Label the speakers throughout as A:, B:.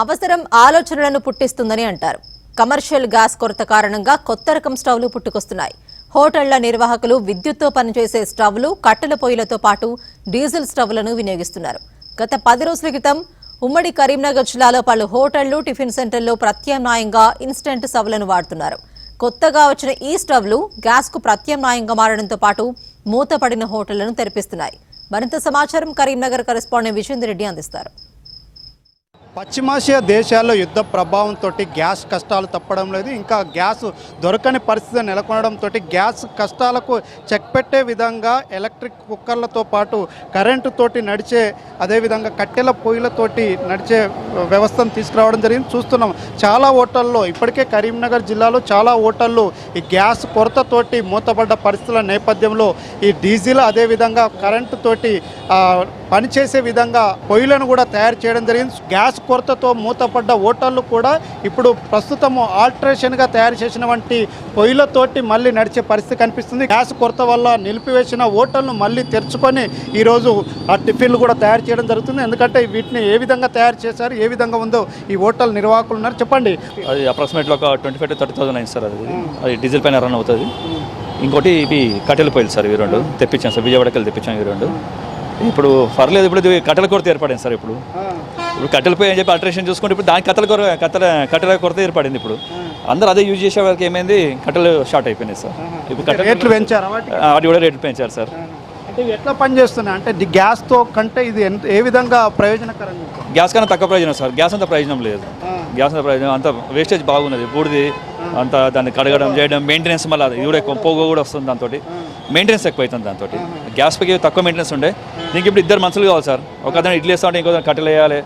A: అవసరం ఆలోచనలను పుట్టిస్తుందని అంటారు. కమర్షియల్ గ్యాస్ కొరత కారణంగా కొత్త రకం స్టవ్లు పుట్టుకొస్తున్నాయి. హోటళ్ల నిర్వాహకులు విద్యుత్తో పనిచేసే స్టవ్లు, కట్టెల పొయ్యిలతో పాటు డీజిల్ స్టవ్లను వినియోగిస్తున్నారు. గత 10 రోజుల క్రితం ఉమ్మడి కరీంనగర్ జిల్లాలో పలు హోటళ్లు, టిఫిన్ సెంటర్లో ప్రత్యామ్నాయంగా ఇన్స్టెంట్ స్టవ్లను వాడుతున్నారు. కొత్తగా వచ్చిన ఈ స్టవ్లు గ్యాస్కు ప్రత్యామ్నాయంగా మారడంతో పాటు మూతపడిన హోటళ్లను తెరిపిస్తున్నాయి. మరింత సమాచారం కరీంనగర్ కరెస్పాండెంట్ విజేందర్ రెడ్డి అందిస్తారు.
B: పశ్చిమాసియా దేశాల్లో యుద్ధ ప్రభావంతో గ్యాస్ కష్టాలు తప్పడం లేదు. ఇంకా గ్యాస్ దొరకని పరిస్థితి నెలకొనడంతో గ్యాస్ కష్టాలకు చెక్ పెట్టే విధంగా ఎలక్ట్రిక్ కుక్కర్లతో పాటు కరెంటుతోటి నడిచే, అదేవిధంగా కట్టెల పొయ్యిలతోటి నడిచే వ్యవస్థను తీసుకురావడం జరిగింది. చూస్తున్నాం చాలా హోటల్లో, ఇప్పటికే కరీంనగర్ జిల్లాలో చాలా హోటళ్ళు ఈ గ్యాస్ కొరతతోటి మూతపడ్డ పరిస్థితుల నేపథ్యంలో ఈ డీజిల్ అదేవిధంగా కరెంటుతోటి పనిచేసే విధంగా పొయ్యిలను కూడా తయారు చేయడం జరిగింది. గ్యాస్ కొరతతో మూతపడ్డ హోటళ్ళు కూడా ఇప్పుడు ప్రస్తుతము ఆల్టరేషన్గా తయారు చేసిన వంటి పొయ్యిలతోటి మళ్ళీ నడిచే పరిస్థితి కనిపిస్తుంది. గ్యాస్ కొరత వల్ల నిలిపివేసిన హోటళ్లను మళ్ళీ తెరుచుకొని ఈరోజు ఆ టిఫిన్లు కూడా తయారు చేయడం జరుగుతుంది. ఎందుకంటే వీటిని ఏ విధంగా తయారు చేశారు, ఏ విధంగా ఉందో ఈ హోటల్ నిర్వాహకులు ఉన్నారు. చెప్పండి.
C: అది అప్రాక్సిమేట్లీ ఒక 25 to 30,000 అయింది సార్. అది డీజిల్ పైన రన్ అవుతుంది. ఇంకోటి ఇవి కట్టెల పొయ్యిలు సార్. ఇవి రెండు తెప్పించాం సార్, విజయవాడకి తెప్పించాం. ఇవి రెండు ఇప్పుడు పర్లేదు. ఇప్పుడు కట్టెల కొరత ఏర్పడింది సార్. ఇప్పుడు కట్టెల పొయ్యి అని చెప్పి ఆల్టరేషన్ చూసుకుంటే ఇప్పుడు దానికి కట్టెల కొరత ఏర్పడింది. ఇప్పుడు అందరూ అదే యూజ్ చేసే వాళ్ళకి ఏమైంది, కట్టెలు షార్ట్ అయిపోయినాయి సార్. ఇప్పుడు కట్టెలు
B: రేట్లు పెంచారు,
C: వాటి కూడా రేట్లు పెంచారు సార్.
B: అంటే ఎట్లా పనిచేస్తున్నాయి అంటే గ్యాస్తో కంటే ఇది ఏ విధంగా ప్రయోజనకరంగా?
C: గ్యాస్ కన్నా తక్కువ ప్రయోజనం సార్. గ్యాస్ అంత ప్రయోజనం లేదు. గ్యాస్ అంత ప్రయోజనం, అంత వేస్టేజ్ బాగున్నది. బూడిది అంత దాన్ని కడగడం చేయడం, మెయింటెనెన్స్ మళ్ళీ ఇది కూడా ఎక్కువ పోగు కూడా వస్తుంది. దాంతో మెయింటెనెన్స్ ఎక్కువ అవుతుంది. దాంతో గ్యాస్ పైకి తక్కువ మెయింటెనెన్స్ ఉండే. దీనికి ఇప్పుడు 2 మనుషులు కావాలి సార్. ఒకదాన్ని ఇడ్లీ వేస్తా ఉంటే ఇంకో కట్టెలు వేయాలి.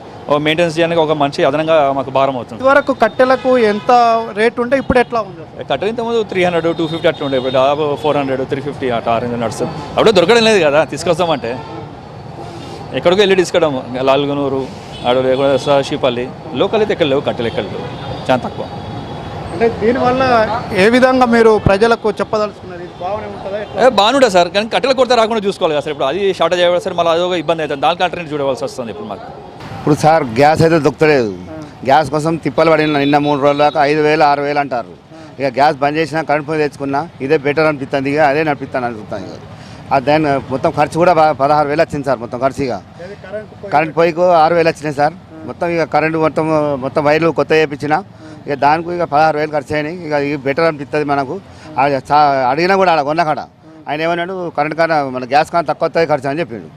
C: మెయింటెనెన్స్ చేయడానికి ఒక మనిషి అదనంగా మాకు భారం అవుతుంది.
B: ఇదివరకు కట్టెలకు ఎంత రేట్ ఉంటే ఇప్పుడు ఎట్లా ఉంది?
C: కట్టెలు ఇంతకుముందు 300, 250 అట్లా ఉండే. ఇప్పుడు 400, 350 అట్లా నడుస్తుంది. అప్పుడే దొరకడం లేదు కదా. తీసుకొస్తామంటే ఎక్కడికో వెళ్ళి తీసుకురాము. లాల్గనూరు ఆడ లేకుండా షీపల్లి లోకల్ అయితే ఎక్కడ లేవు. కట్టెలు ఎక్కడ లేవు, చాలా తక్కువ.
B: అంటే దీనివల్ల ఏ విధంగా మీరు ప్రజలకు చెప్పదలుచుకున్నారు? బాగానే ఉంటుందా?
C: బాగానే ఉంటుంది సార్. కానీ కట్టెల కొరత రాకుండా చూసుకోవాలి కదా సార్. ఇప్పుడు అది షార్టేజ్ అయ్యే సార్, మళ్ళీ అదొక ఇబ్బంది అవుతుంది. దానికి ఆల్టర్నేట్ చూడవలసి వస్తుంది ఇప్పుడు మాకు.
D: ఇప్పుడు సార్ గ్యాస్ అయితే దొరకలేదు. గ్యాస్ కోసం తిప్పలు పడిన నిన్న 3 రోజుల దాకా 5,000, 6,000 అంటారు. ఇక గ్యాస్ బంద్ చేసినా కరెంట్ పొయ్యి తెచ్చుకున్నా ఇదే బెటర్ అనిపిస్తుంది. ఇక అదే నడిపిస్తాను అనుకుంటాను. ఇక దాని మొత్తం ఖర్చు కూడా 16,000 వచ్చింది సార్. మొత్తం ఖర్చు ఇక కరెంట్ పొయ్యికు 6,000 వచ్చినాయి సార్. మొత్తం ఇక కరెంటు మొత్తం వైర్లు కొత్త చేయించిన. ఇక దానికి ఇక 16,000 ఖర్చు అయినాయి. ఇక ఇది బెటర్ అనిపిస్తుంది మనకు. అడిగినా కూడా అలా కొన్న కాడ ఆయన ఏమన్నాడు, కరెంట్ కన్నా మన గ్యాస్ కన్నా తక్కువ వస్తుంది ఖర్చు అని చెప్పిండు.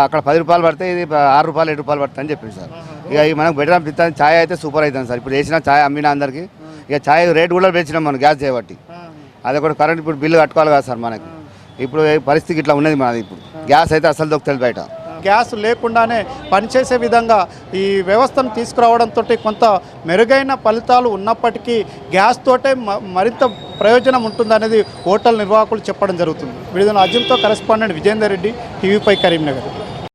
D: అక్కడ 10 రూపాయలు పడితే ఇది 6 రూపాయలు, 7 రూపాయలు పడుతుంది అని చెప్పింది సార్. ఇక మనకు బెటర్ అనిపిస్తుంది. ఛాయ్ అయితే సూపర్ అవుతుంది సార్. ఇప్పుడు వేసిన ఛాయ్ అమ్మినా అందరికీ. ఇక ఛాయ్ రేట్ కూడా పెంచినాం మనం గ్యాస్ చేయబట్టి. అది కూడా కరెంట్ ఇప్పుడు బిల్లు కట్టుకోవాలి కదా సార్ మనకి. ఇప్పుడు పరిస్థితి ఇట్లా ఉన్నది మనది. ఇప్పుడు గ్యాస్ అయితే అసలు దొరుకుతుంది బయట.
B: గ్యాస్ లేకుండానే పనిచేసే విధంగా ఈ వ్యవస్థను తీసుకురావడంతో కొంత మెరుగైన ఫలితాలు ఉన్నప్పటికీ గ్యాస్ తోటే మరింత ప్రయోజనం ఉంటుందనేది హోటల్ నిర్వాహకులు చెప్పడం జరుగుతుంది. వీడియో అర్జున్తో కరెస్పాండెంట్ విజేందర్ రెడ్డి, టీవీ5 కరీంనగర్.